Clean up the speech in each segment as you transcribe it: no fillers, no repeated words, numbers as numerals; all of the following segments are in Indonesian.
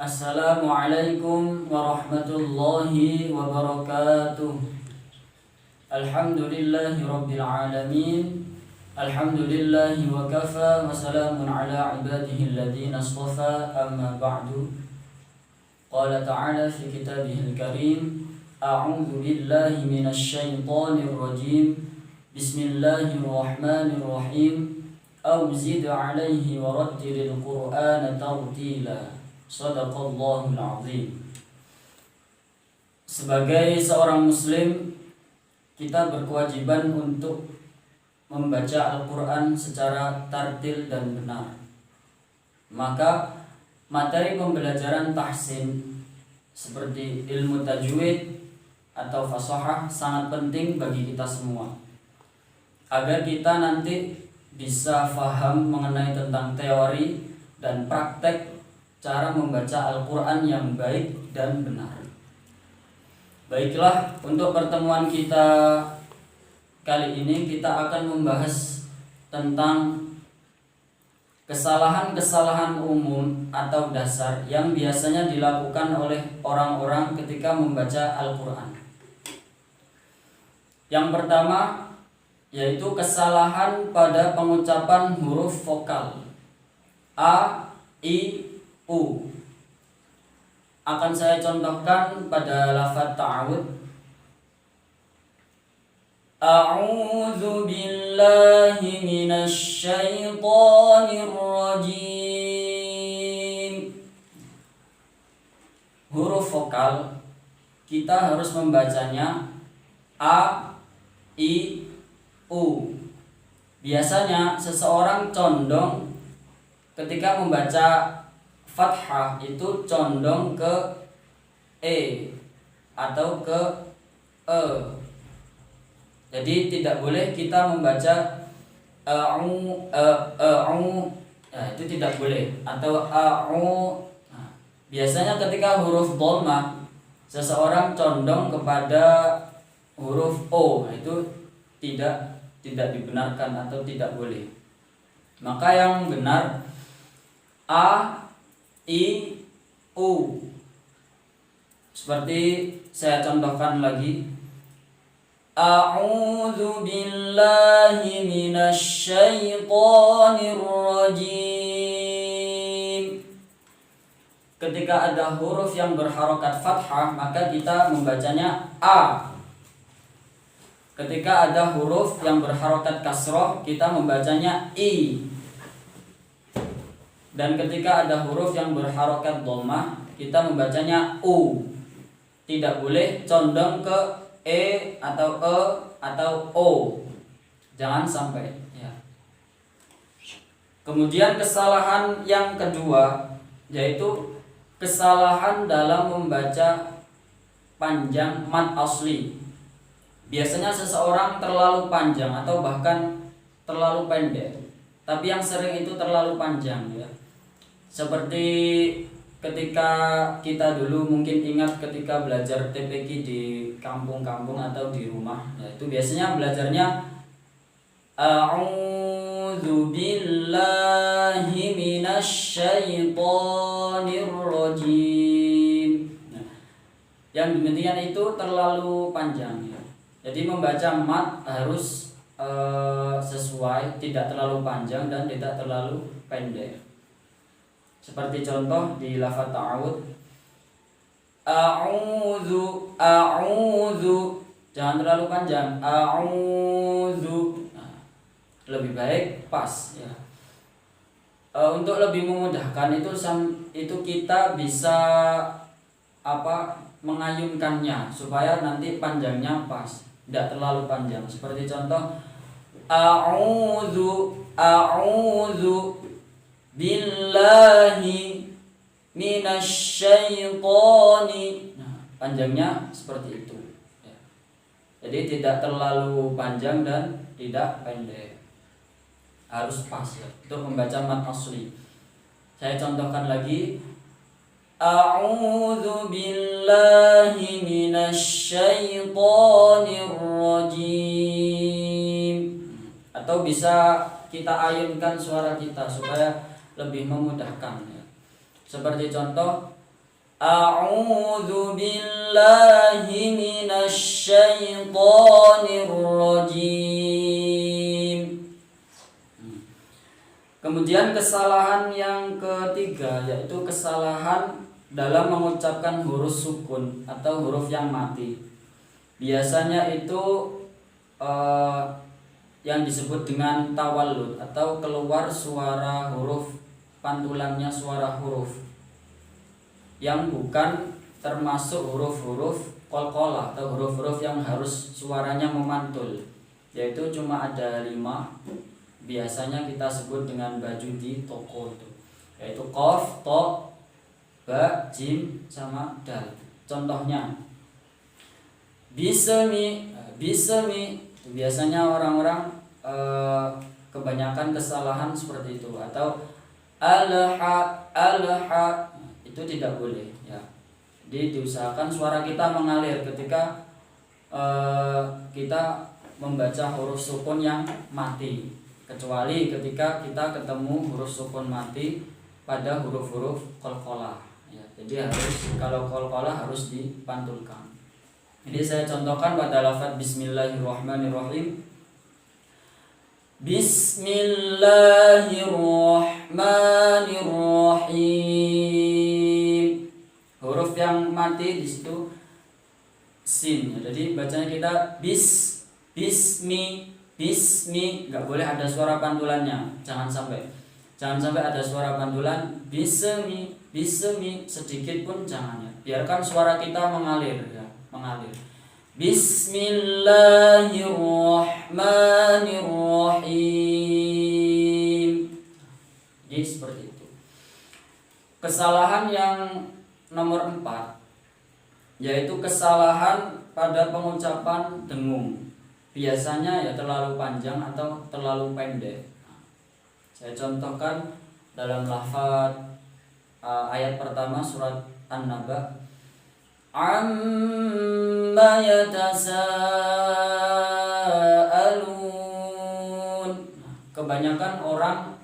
Assalamualaikum warahmatullahi wabarakatuh. Alhamdulillahi rabbil alamin. Alhamdulillahi wa kafa wa salamun ala ibadihi alladhina astafa, amma ba'du. Qala ta'ala fi kitabihil karim, a'udzu billahi minasy syaithanir rajim. Bismillahirrahmanirrahim. Aw zid 'alaihi wa rattilil qur'ana tartila. Shadaqallahul azim. Sebagai seorang muslim, kita berkewajiban untuk membaca Al-Quran secara tartil dan benar. Maka materi pembelajaran tahsin seperti ilmu tajwid atau fasahah sangat penting bagi kita semua, agar kita nanti bisa faham mengenai tentang teori dan praktek cara membaca Al-Quran yang baik dan benar. Baiklah, untuk pertemuan kita kali ini kita akan membahas tentang kesalahan-kesalahan umum atau dasar yang biasanya dilakukan oleh orang-orang ketika membaca Al-Quran. Yang pertama yaitu kesalahan pada pengucapan huruf vokal A, I, U. Akan saya contohkan pada lafaz ta'awud. A'udzu billahi minasy syaithanir rajim. Huruf vokal kita harus membacanya A, I, U. Biasanya seseorang condong ketika membaca fathah itu condong ke E atau ke E. Jadi tidak boleh kita membaca itu tidak boleh, atau Nah, biasanya ketika huruf dhammah seseorang condong kepada huruf O, itu tidak dibenarkan atau tidak boleh. Maka yang benar A, I, U. Seperti saya contohkan lagi. A'udzu billahi minasy syaithanir rajim. Ketika ada huruf yang berharokat fathah, maka kita membacanya A. Ketika ada huruf yang berharokat kasroh, kita membacanya I. Dan ketika ada huruf yang berharokat dhammah, kita membacanya U. Tidak boleh condong ke E atau E atau O. Jangan sampai ya. Kemudian kesalahan yang kedua yaitu kesalahan dalam membaca panjang mad asli. Biasanya seseorang terlalu panjang atau bahkan terlalu pendek, tapi yang sering itu terlalu panjang ya. Seperti ketika kita dulu mungkin ingat ketika belajar TPQ di kampung-kampung atau di rumah, itu biasanya belajarnya A'udzu billahi minasy syaithanir rajim. Yang demikian itu terlalu panjang ya. Jadi membaca mad harus sesuai, tidak terlalu panjang dan tidak terlalu pendek. Seperti contoh di lafaz ta'awud, a'udzu, jangan terlalu panjang, a'udzu. Nah, lebih baik pas ya. Untuk lebih memudahkan itu kita bisa mengayunkannya supaya nanti panjangnya pas, tidak terlalu panjang. Seperti contoh a'udzu billahi minasy syaithani. Nah, panjangnya seperti itu ya. Jadi tidak terlalu panjang dan tidak pendek, harus pas ya untuk membaca mad asli. Saya contohkan lagi. A'udzu billahi minasy syaithanir rajim. Atau bisa kita ayunkan suara kita supaya lebih memudahkan ya. Seperti contoh A'udzu billahi minasy syaithanir rajim. Kemudian kesalahan yang ketiga yaitu kesalahan dalam mengucapkan huruf sukun atau huruf yang mati. Biasanya itu yang disebut dengan tawallud atau keluar suara huruf pantulannya, suara huruf yang bukan termasuk huruf-huruf qalqalah atau huruf-huruf yang harus suaranya memantul, yaitu cuma ada 5. Biasanya kita sebut dengan baju di toko itu, yaitu qaf, ta, ba, jim, sama dal. Contohnya bismi, biasanya orang-orang kebanyakan kesalahan seperti itu, atau alha, itu tidak boleh ya. Jadi diusahakan suara kita mengalir ketika kita membaca huruf sukun yang mati, kecuali ketika kita ketemu huruf sukun mati pada huruf-huruf qalqalah ya. Jadi harus, kalau qalqalah harus dipantulkan. Jadi saya contohkan pada lafaz bismillahirrahmanirrahim. Bismillahirrahmanirrahim. Huruf yang mati di situ sin ya. Jadi bacanya kita bismi, nggak boleh ada suara pantulannya. Jangan sampai ada suara pantulan bismi, sedikit pun jangan ya. Biarkan suara kita mengalir ya, mengalir. Bismillahirrahmanirrahim. Jadi seperti itu. Kesalahan yang nomor 4 yaitu kesalahan pada pengucapan dengung. Biasanya ya terlalu panjang atau terlalu pendek. Saya contohkan dalam lafaz ayat pertama surat An-Naba. Amma yatasaalun. Kebanyakan orang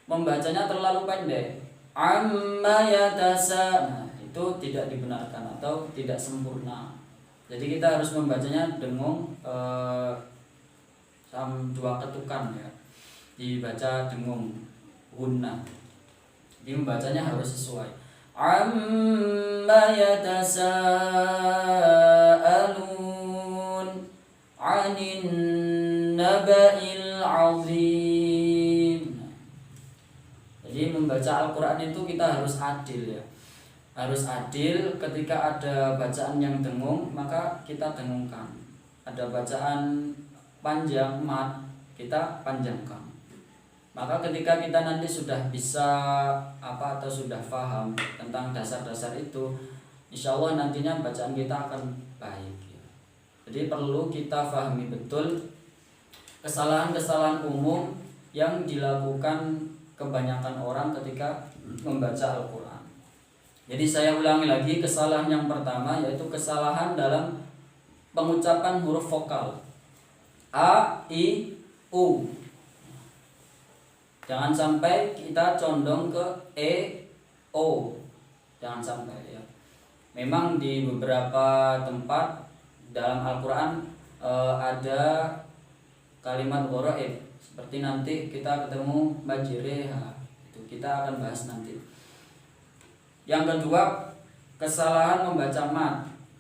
membacanya terlalu pendek. Amma yatasa, itu tidak dibenarkan atau tidak sempurna. Jadi kita harus membacanya dengung 2 ketukan ya. Dibaca dengung gunna. Jadi membacanya harus sesuai. Amma yatasaalun 'anin naba'il 'azim. Jadi membaca Al-Qur'an itu kita harus adil ya. Harus adil, ketika ada bacaan yang dengung maka kita dengungkan. Ada bacaan panjang mat, kita panjangkan. Maka ketika kita nanti sudah bisa atau sudah paham tentang dasar-dasar itu, insya Allah nantinya bacaan kita akan baik. Jadi perlu kita pahami betul kesalahan-kesalahan umum yang dilakukan kebanyakan orang ketika membaca Al-Quran. Jadi saya ulangi lagi, kesalahan yang pertama yaitu kesalahan dalam pengucapan huruf vokal A, I, U. Jangan sampai kita condong ke E, O. Jangan sampai ya. Memang di beberapa tempat dalam Al-Quran ada kalimat gharaib. Seperti nanti kita ketemu bajireha. Itu kita akan bahas nanti. Yang kedua, kesalahan membaca mat.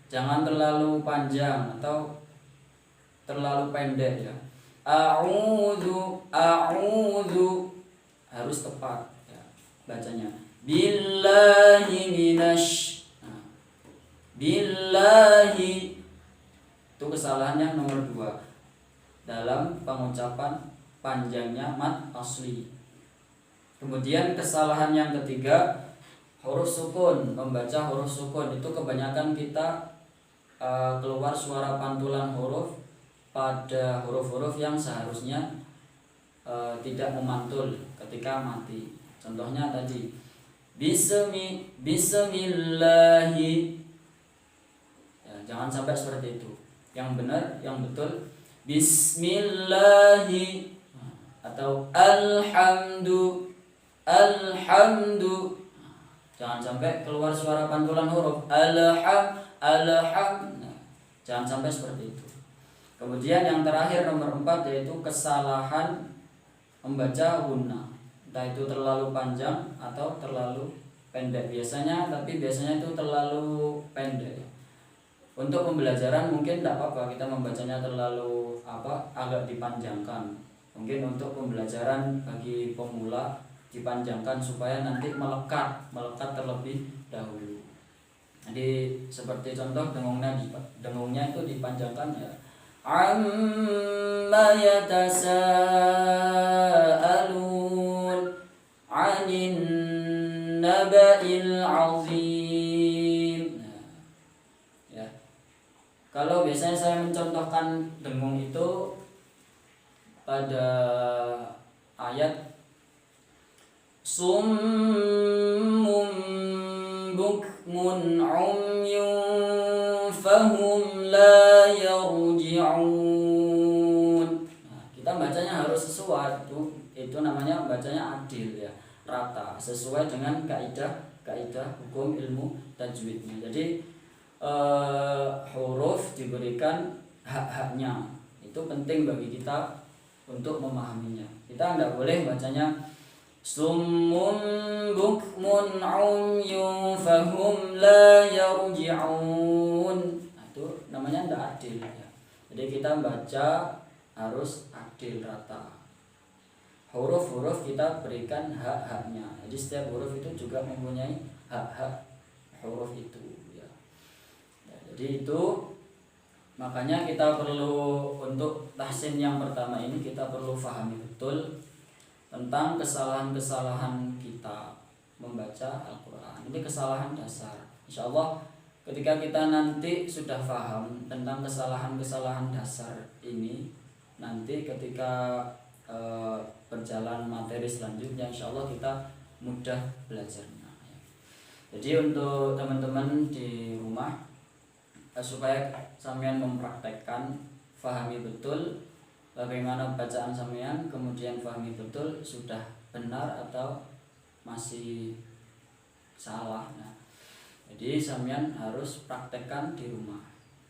Jangan terlalu panjang atau terlalu pendek ya. A'udzu harus tepat ya bacanya. Billahi billahi, itu kesalahannya nomor 2 dalam pengucapan panjangnya mat asli. Kemudian kesalahan yang ketiga, huruf sukun. Membaca huruf sukun itu kebanyakan kita keluar suara pantulan huruf pada huruf-huruf yang seharusnya tidak memantul ketika mati. Contohnya tadi bismillahi ya, jangan sampai seperti itu. Yang benar, yang betul bismillahi atau alhamdu. Jangan sampai keluar suara pantulan huruf alham. Nah, jangan sampai seperti itu. Kemudian yang terakhir nomor 4 yaitu kesalahan membaca gunna. Entah itu terlalu panjang atau terlalu pendek. Biasanya itu terlalu pendek. Untuk pembelajaran mungkin tidak apa-apa kita membacanya terlalu agak dipanjangkan. Mungkin untuk pembelajaran bagi pemula dipanjangkan supaya nanti melekat terlebih dahulu. Jadi seperti contoh dengungnya itu dipanjangkan ya. Amma yatasaalun 'anin naba'il 'azim. Nah, ya. Kalau biasanya saya mencontohkan dengung itu pada ayat Summum bukmun umyun fahum la yarji'un. Nah, kita bacanya harus sesuai, itu namanya bacanya adil ya, rata, sesuai dengan kaidah hukum ilmu tajwidnya. Jadi huruf diberikan hak-haknya, itu penting bagi kita untuk memahaminya. Kita tidak boleh bacanya Summun bukmun umyun fahum la yarji'un. Nah, itu namanya tidak adil ya. Jadi kita baca harus adil, rata. Huruf-huruf kita berikan hak-haknya. Jadi setiap huruf itu juga mempunyai hak-hak huruf itu ya. Jadi itu makanya kita perlu untuk tahsin yang pertama ini kita perlu pahami betul tentang kesalahan-kesalahan kita membaca Al-Quran. Ini kesalahan dasar. Insya Allah ketika kita nanti sudah paham tentang kesalahan-kesalahan dasar ini, nanti ketika berjalan materi selanjutnya insya Allah kita mudah belajarnya. Jadi untuk teman-teman di rumah supaya sampean mempraktekkan, pahami betul bagaimana bacaan sampean, kemudian pahami betul sudah benar atau masih salah. Nah, jadi sampean harus praktekkan di rumah.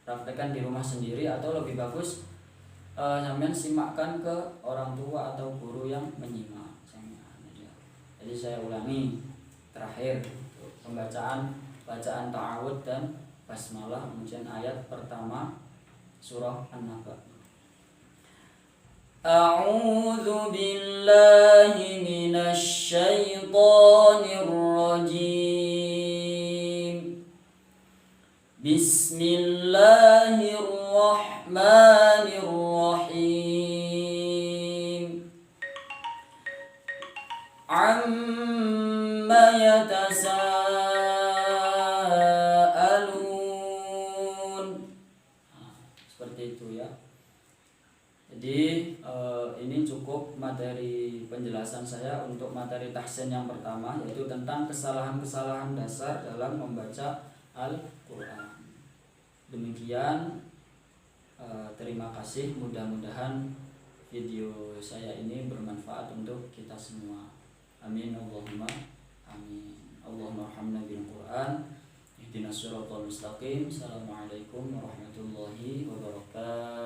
Praktekkan di rumah sendiri atau lebih bagus sampean simakkan ke orang tua atau guru yang menyimak sampean. Jadi saya ulangi terakhir bacaan ta'awud dan basmalah, kemudian ayat pertama surah An-Naba. A'udzu billahi minasy syaithanir rajim. Bismillahirrahmanirrahim. Amma yatasaalun. Seperti itu ya. Jadi ini cukup materi penjelasan saya untuk materi tahsin yang pertama, yaitu tentang kesalahan-kesalahan dasar dalam membaca Al-Quran. Demikian, terima kasih. Mudah-mudahan video saya ini bermanfaat untuk kita semua. Amin Allahumma amin. Allahumma arhamna bil Quran. Ihdinas siratal mustaqim. Assalamualaikum warahmatullahi wabarakatuh.